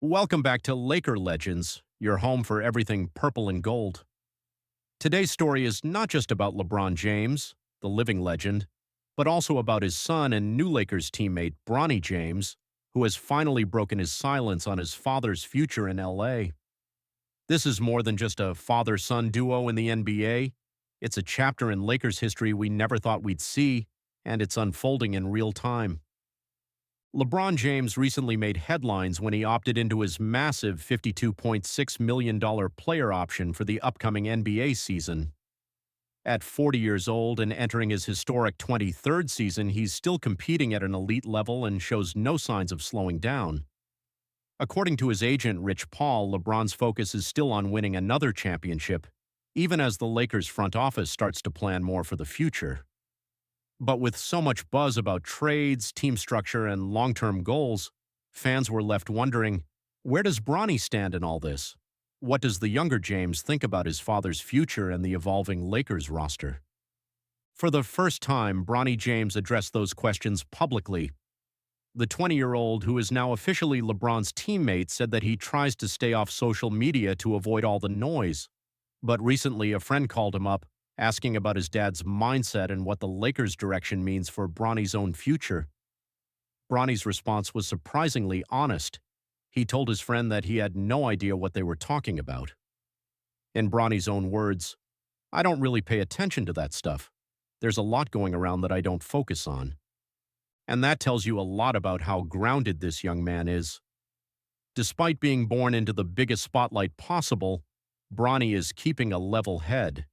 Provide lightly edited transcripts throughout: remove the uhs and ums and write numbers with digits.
Welcome back to Laker Legends, your home for everything purple and gold. Today's story is not just about LeBron James, the living legend, but also about his son and new Lakers teammate Bronny James, who has finally broken his silence on his father's future in LA. This is more than just a father-son duo in the NBA. It's a chapter in Lakers history we never thought we'd see, and it's unfolding in real time. LeBron James recently made headlines when he opted into his massive $52.6 million player option for the upcoming NBA season. At 40 years old and entering his historic 23rd season, he's still competing at an elite level and shows no signs of slowing down. According to his agent, Rich Paul, LeBron's focus is still on winning another championship, even as the Lakers front office starts to plan more for the future. But with so much buzz about trades, team structure, and long-term goals, fans were left wondering, where does Bronny stand in all this? What does the younger James think about his father's future and the evolving Lakers roster? For the first time, Bronny James addressed those questions publicly. The 20-year-old, who is now officially LeBron's teammate, said that he tries to stay off social media to avoid all the noise. But recently, a friend called him up, asking about his dad's mindset and what the Lakers' direction means for Bronny's own future. Bronny's response was surprisingly honest. He told his friend that he had no idea what they were talking about. In Bronny's own words, "I don't really pay attention to that stuff. There's a lot going around that I don't focus on." And that tells you a lot about how grounded this young man is. Despite being born into the biggest spotlight possible, Bronny is keeping a level head.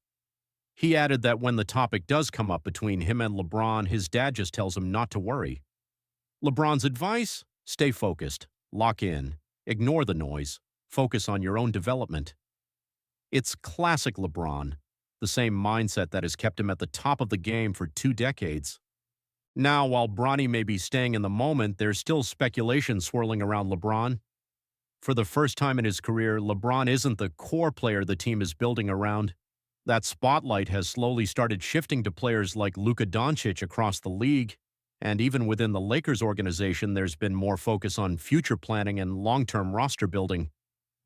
He added that when the topic does come up between him and LeBron, his dad just tells him not to worry. LeBron's advice? Stay focused, lock in, ignore the noise, focus on your own development. It's classic LeBron, the same mindset that has kept him at the top of the game for 2 decades. Now, while Bronny may be staying in the moment, there's still speculation swirling around LeBron. For the first time in his career, LeBron isn't the core player the team is building around. That spotlight has slowly started shifting to players like Luka Doncic across the league, and even within the Lakers organization there's been more focus on future planning and long-term roster building.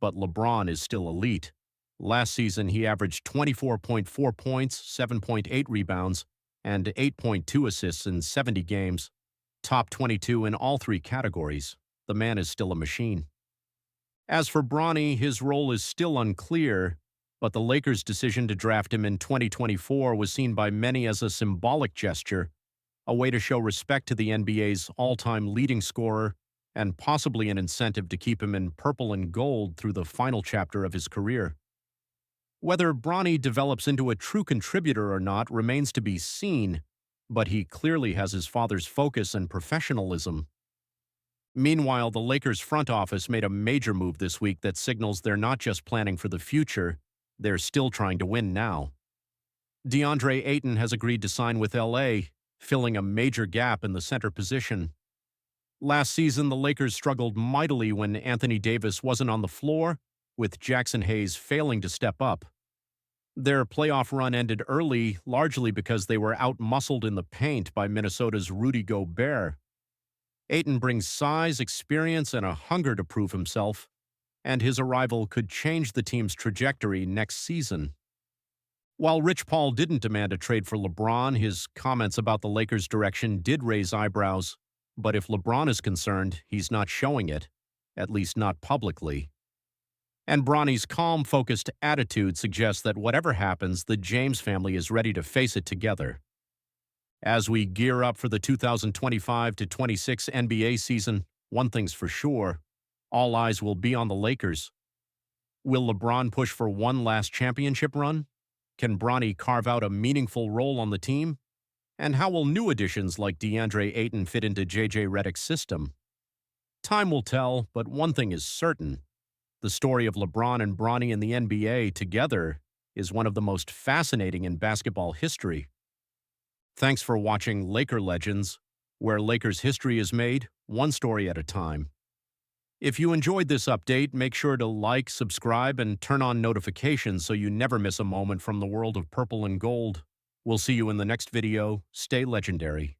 But LeBron is still elite. Last season he averaged 24.4 points, 7.8 rebounds, and 8.2 assists in 70 games. Top 22 in all 3 categories. The man is still a machine. As for Bronny, his role is still unclear, but the Lakers' decision to draft him in 2024 was seen by many as a symbolic gesture, a way to show respect to the NBA's all-time leading scorer, and possibly an incentive to keep him in purple and gold through the final chapter of his career. Whether Bronny develops into a true contributor or not remains to be seen, but he clearly has his father's focus and professionalism. Meanwhile, the Lakers' front office made a major move this week that signals they're not just planning for the future, they're still trying to win now. DeAndre Ayton has agreed to sign with LA, filling a major gap in the center position. Last season, the Lakers struggled mightily when Anthony Davis wasn't on the floor, with Jackson Hayes failing to step up. Their playoff run ended early, largely because they were out-muscled in the paint by Minnesota's Rudy Gobert. Ayton brings size, experience, and a hunger to prove himself, and his arrival could change the team's trajectory next season. While Rich Paul didn't demand a trade for LeBron, his comments about the Lakers' direction did raise eyebrows. But if LeBron is concerned, he's not showing it, at least not publicly. And Bronny's calm, focused attitude suggests that whatever happens, the James family is ready to face it together. As we gear up for the 2025-26 NBA season, one thing's for sure: all eyes will be on the Lakers. Will LeBron push for one last championship run? Can Bronny carve out a meaningful role on the team? And how will new additions like DeAndre Ayton fit into J.J. Redick's system? Time will tell, but one thing is certain: the story of LeBron and Bronny in the NBA together is one of the most fascinating in basketball history. Thanks for watching Laker Legends, where Lakers history is made, one story at a time. If you enjoyed this update, make sure to like, subscribe, and turn on notifications so you never miss a moment from the world of purple and gold. We'll see you in the next video. Stay legendary.